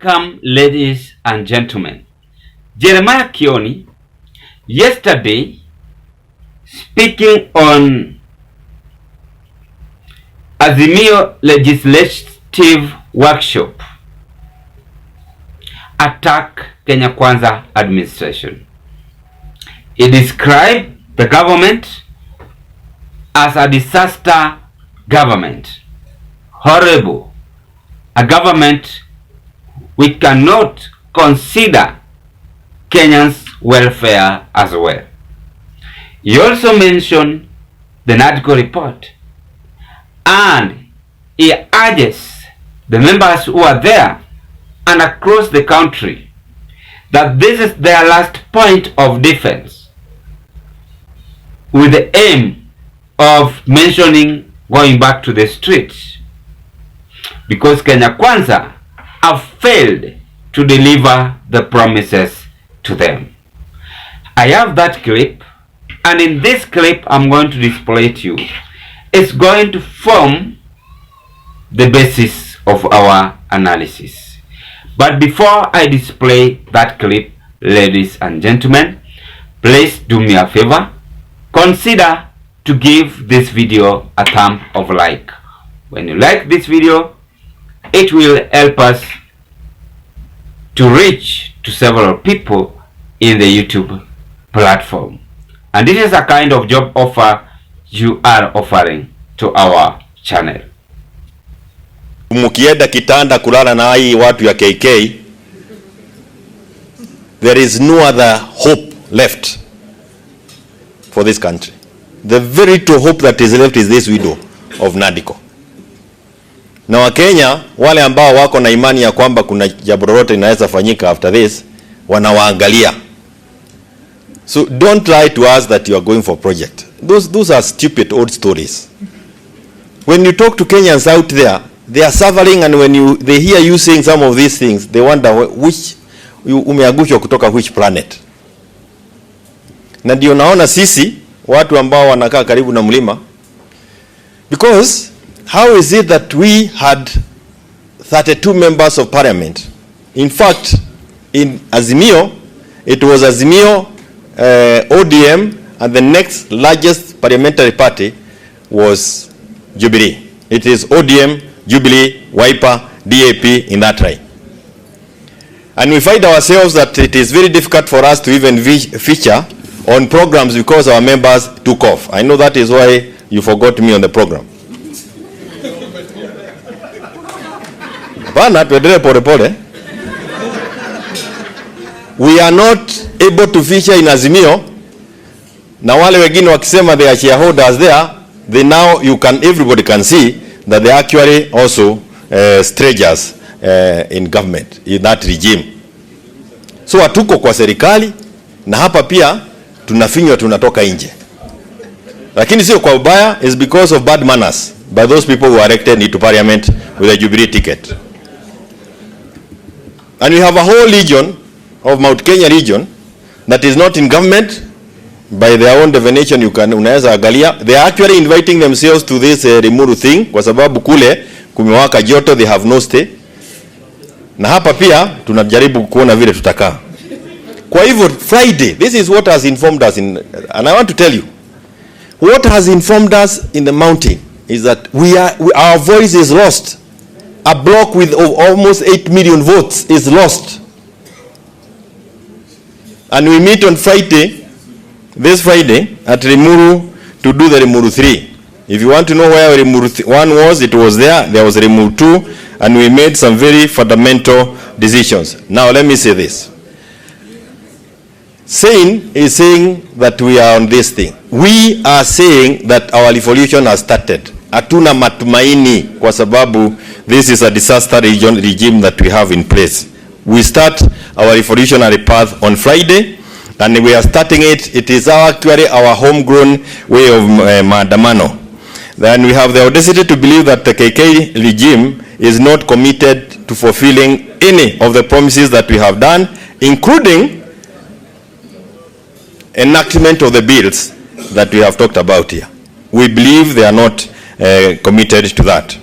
Welcome, ladies and gentlemen. Jeremiah Kioni, yesterday, speaking on Azimio legislative workshop, attacked Kenya Kwanza administration. He described the government as a disaster government, horrible, a government which cannot consider Kenyans' welfare as well. He also mentioned the NADCO report, and he urges the members who are there and across the country that this is their last point of defense, with the aim of mentioning going back to the streets, because Kenya Kwanza have failed to deliver the promises to them. I have that clip, and in this clip I'm going to display to you. It's going to form the basis of our analysis. But before I display that clip, ladies and gentlemen, please do me a favor. Consider to give this video a thumb of like. When you like this video, it will help us to reach to several people in the YouTube platform. And this is a kind of job offer you are offering to our channel. Mukienda kitanda kulala na hii watu ya KK, there is no other hope left for this country. The very little hope that is left is this widow of NADCO. Na Wakenya wale ambao wako na imani ya kwamba kuna jambo lolote linaweza fanyika after this, wanawaangalia. So don't lie to us that you are going for project. Those are stupid old stories. When you talk to Kenyans out there, they are suffering, and when they hear you saying some of these things, they wonder which umeagushwa kutoka which planet. Na ndio naona sisi watu ambao wanakaa karibu na mlima, because how is it that we had 32 members of parliament? In fact, in Azimio, it was Azimio, ODM, and the next largest parliamentary party was Jubilee. It is ODM, Jubilee, Wiper, DAP in that right. And we find ourselves that it is very difficult for us to even feature on programs because our members took off. I know that is why you forgot me on the program. We are not able to feature in Azimio. Na wale wengine wakisema they are shareholders there, everybody can see that they are actually also strangers in government, in that regime. So hatuko kwa serikali, na hapa pia tunafinywa, tunatoka nje. Lakini sio kwa ubaya, is because of bad manners by those people who are elected into parliament with a Jubilee ticket. And we have a whole region of Mount Kenya region that is not in government. By their own definition, unaweza angalia, they are actually inviting themselves to this Limuru thing kwa sababu kule kumewaka joto, they have no stay. Na hapa pia tunajaribu kuona vile tutakaa. Kwa hivyo Friday, this is what has informed us and I want to tell you, what has informed us in the mountain is that our voice is lost. A block with almost 8 million votes is lost. And we meet on Friday, this Friday, at Limuru to do the Limuru 3. If you want to know where Limuru 1 was, it was there. There was Limuru 2, and we made some very fundamental decisions. Now let me say this. Sane is saying that we are on this thing. We are saying that our revolution has started. Hatuna matumaini kwa sababu this is a disaster regime that we have in place. We start our revolutionary path on Friday, and we are starting it. It is actually our homegrown way of maandamano. Then we have the audacity to believe that the KK regime is not committed to fulfilling any of the promises that we have done, including enactment of the bills that we have talked about here. We believe they are not committed to that.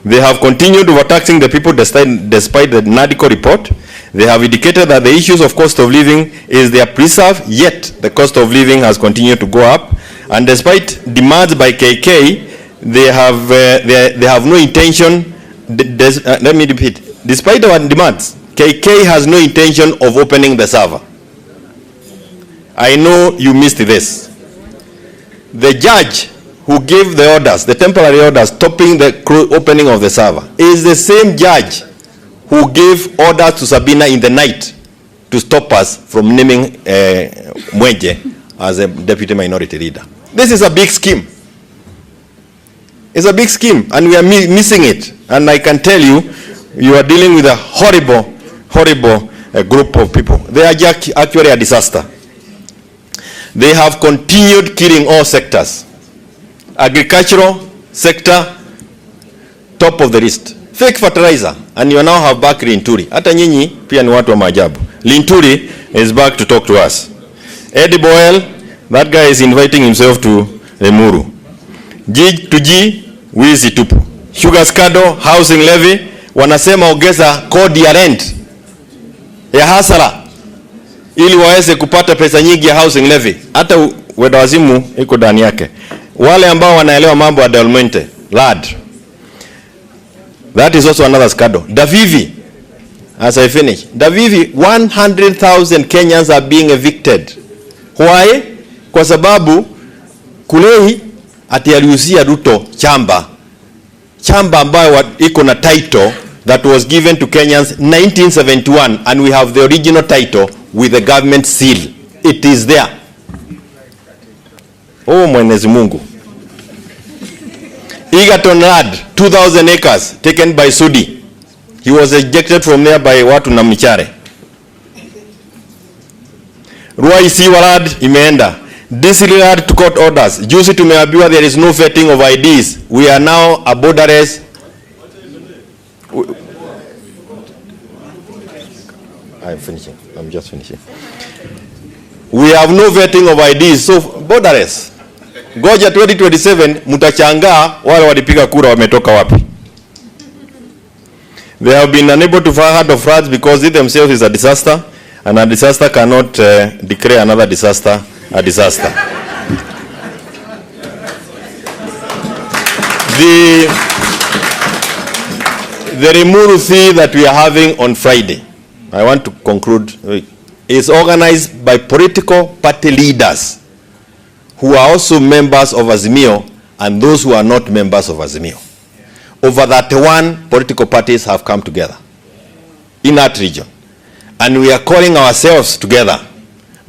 They have continued overtaxing the people despite the NADCO report. They have indicated that the issues of cost of living is they are preserved, yet the cost of living has continued to go up. And despite demands by KK, they have no intention, let me repeat, despite our demands, KK has no intention of opening the server. I know you missed this. The judge who gave the orders, the temporary orders stopping the opening of the server, is the same judge who gave orders to Sabina in the night to stop us from naming Mwenje as a deputy minority leader. This is a big scheme. It's a big scheme, and we are missing it. And I can tell you, you are dealing with a horrible group of people. They are actually a disaster. They have continued killing all sectors. Agricultural sector, top of the list. Fake fertilizer, and you now have back Linturi. Hata nyinyi pia ni watu wa maajabu. Linturi is back to talk to us. Eddie Boyle, that guy is inviting himself to Lemuru. G2G, wizi tupu. Sugar scandal, housing levy, wanasema ongeza kodi ya rent ya hasara ili waweze kupata pesa nyingi ya housing levy. Hata weda wazimu iko ndani yake. Wale ambao wanaelewa mambo ya development, lad. That is also another scandal. Davivi, as I finish. Davivi, 100,000 Kenyans are being evicted. Why? Kwa sababu Kulei ati aliuzia Ruto chamba ambayo iko na title that was given to Kenyans 1971, and we have the original title with the government seal. It is there. Oh, Mwenyezi Mungu. Egerton Lad, 2,000 acres taken by Sudi. He was ejected from there by watu na Michare. Ruai Siwa Lad imeenda. Disili Lad to court orders. Juzi tumeambiwa there is no vetting of IDs. We are now a borderless. I'm finishing. I'm just finishing. We have no vetting of IDs, so borderless. Goja 2027 mtachangaa wale walipiga kura wametoka wapi. They have been unable to fire hard of floods because it themselves is a disaster, and a disaster cannot declare another disaster a disaster. The Limuru Thing that we are having on Friday, I want to conclude, is organized by political party leaders who are also members of Azimio and those who are not members of Azimio. Over 31 political parties have come together in that region. And we are calling ourselves together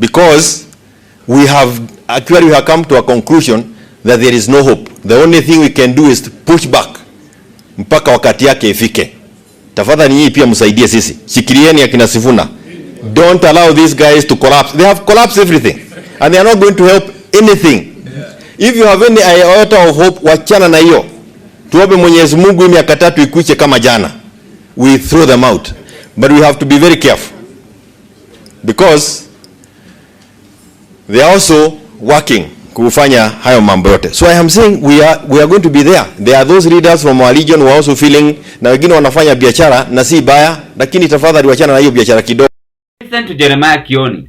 because we have come to a conclusion that there is no hope. The only thing we can do is to push back mpaka wakati yake ifike. Tafadhali nyinyi pia msaidie sisi. Shikilieni akina Sifuna. Don't allow these guys to collapse. They have collapsed everything and they are not going to help anything. If you have any iota of hope, wachana na hiyo. Tuombe Mwenyezi Mungu hii miaka 3 ikuiche kama jana. We throw them out. But we have to be very careful because they are also working kufanya hayo mambo yote. So I am saying we are going to be there. There are those leaders from our region who are also feeling na wengine wanafanya biashara na si baya, lakini tafadhali wachana na hiyo biashara kidogo. Listen to Jeremiah Kioni.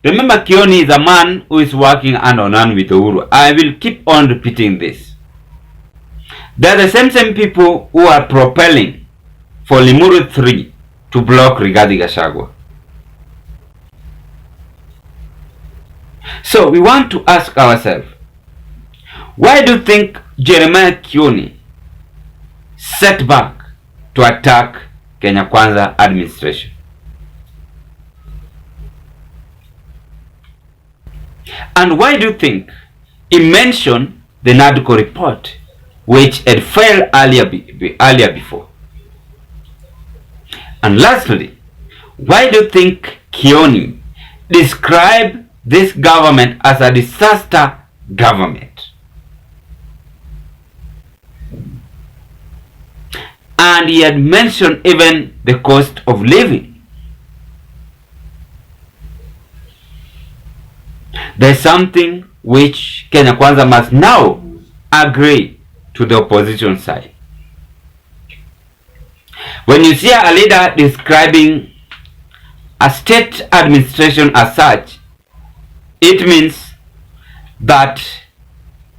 Remember, Kioni is a man who is working hand on hand with Uhuru. I will keep on repeating this. They are the same people who are propelling for Limuru 3 to block Rigathi Gachagua. So we want to ask ourselves, why do you think Jeremiah Kioni set back to attack Kenya Kwanza administration? And why do you think he mentioned the NADCO report, which had failed earlier before? And lastly, why do you think Kioni described this government as a disaster government? And he had mentioned even the cost of living. There's something which Kenya Kwanza must now agree to the opposition side. When you see a leader describing a state administration as such, it means that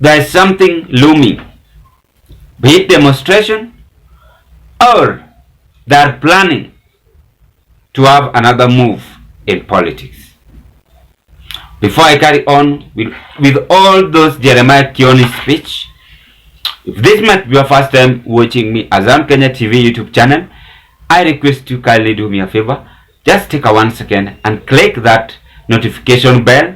there is something looming, be it demonstration or they are planning to have another move in politics. Before I carry on with all those Jeremiah Kioni speech, if this might be your first time watching me Azam Kenya TV YouTube channel, I request you kindly do me a favor. Just take a 1 second and click that notification bell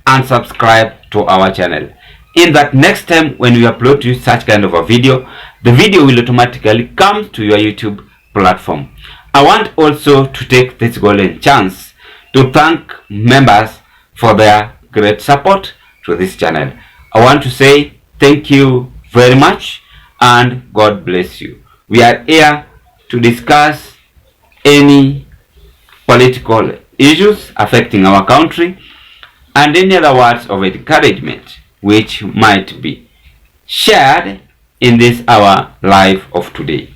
and subscribe to our channel. In that next time when we upload to you such kind of a video, the video will automatically come to your YouTube platform. I want also to take this golden chance to thank members for their great support to this channel. I want to say thank you very much and God bless you. We are here to discuss any political issues affecting our country and any other words of encouragement which might be shared in this our live of today.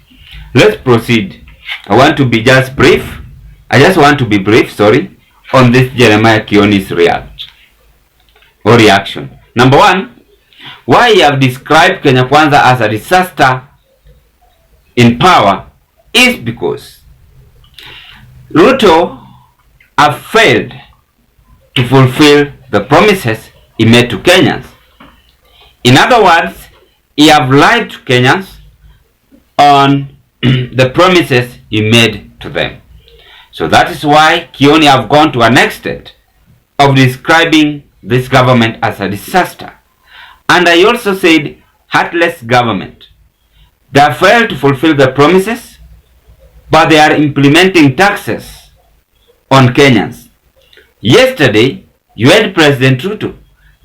Let's proceed. I want to be just brief. I just want to be brief, on this Jeremiah Kioni's reaction. Number one, why he have described Kenya Kwanza as a disaster in power is because Ruto have failed to fulfill the promises he made to Kenyans. In other words, he have lied to Kenyans on the promises he made to them. So that is why Kioni have gone to an extent of describing this government as a disaster. And I also said heartless government. They have failed to fulfill the promises, but they are implementing taxes on Kenyans. Yesterday, you heard President Ruto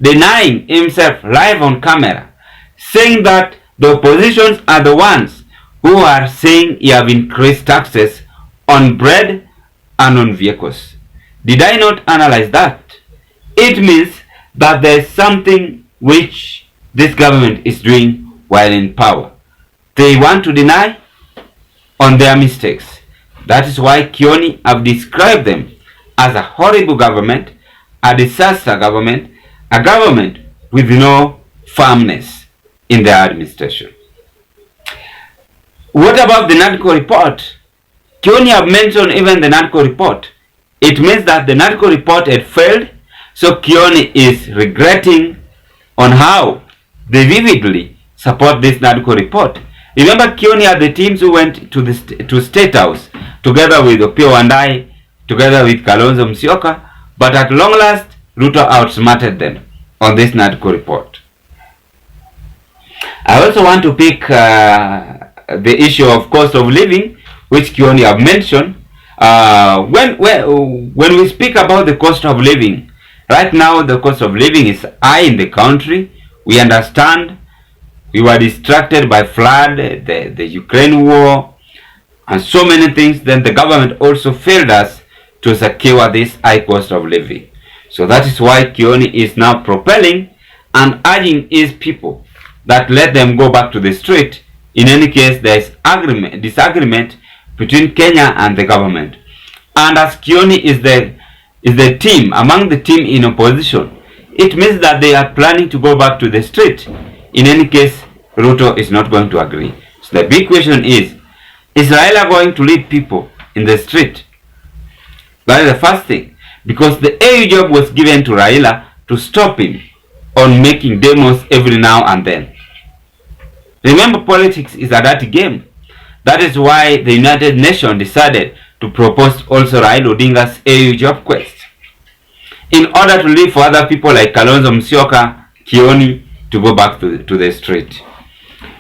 denying himself live on camera, saying that the oppositions are the ones who are saying he have increased taxes on bread and on vehicles. Did I not analyze that? It means that there is something which this government is doing while in power. They want to deny on their mistakes. That is why Kioni have described them as a horrible government, a disaster government, a government with no firmness in their administration. What about the NADCO report? Kioni have mentioned even the NADCO report. It means that the NADCO report had failed, so Kioni is regretting on how they vividly support this NADCO report. Remember, Kioni are the teams who went to State House together with Opiyo Wandayi, together with Kalonzo Musyoka, but at long last, Ruto outsmarted them on this NADCO report. I also want to pick the issue of cost of living, which Kioni have mentioned. When we speak about the cost of living, right now the cost of living is high in the country. We understand we were distracted by flood, the Ukraine war, and so many things. Then the government also failed us to secure this high cost of living. So that is why Kioni is now propelling and urging his people that let them go back to the street. In any case, there is disagreement between Kenya and the government. And as Kioni is the team, among the team in opposition, it means that they are planning to go back to the street. In any case, Ruto is not going to agree. So the big question is Raila going to lead people in the street? That is the first thing. Because the AU job was given to Raila to stop him on making demos every now and then. Remember, politics is a dirty game. That is why the United Nations decided to propose also Raila Odinga's AU job quest, in order to leave for other people like Kalonzo Musyoka, Kioni, to go back to the street.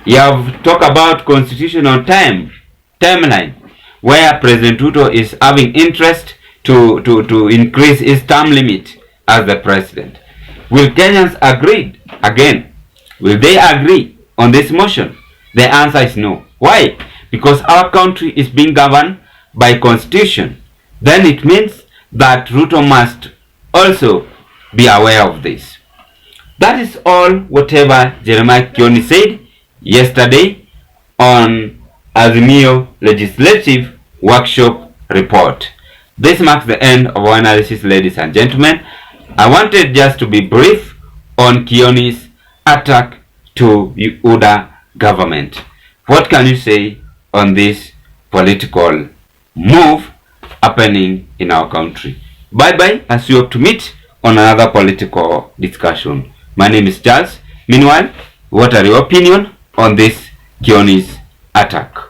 You have talked about constitutional timeline, where President Ruto is having interest to increase his term limit as the president. Will Kenyans agree again? Will they agree on this motion? The answer is no. Why? Because our country is being governed by constitution. Then it means that Ruto must also be aware of this. That is all whatever Jeremiah Kioni said yesterday on Azimio Legislative Workshop Report. This marks the end of our analysis, ladies and gentlemen. I wanted just to be brief on Kioni's attack to UDA government. What can you say on this political move happening in our country? Bye bye, as we hope to meet on another political discussion. My name is Charles. Meanwhile, what are your opinion on this Kioni's attack?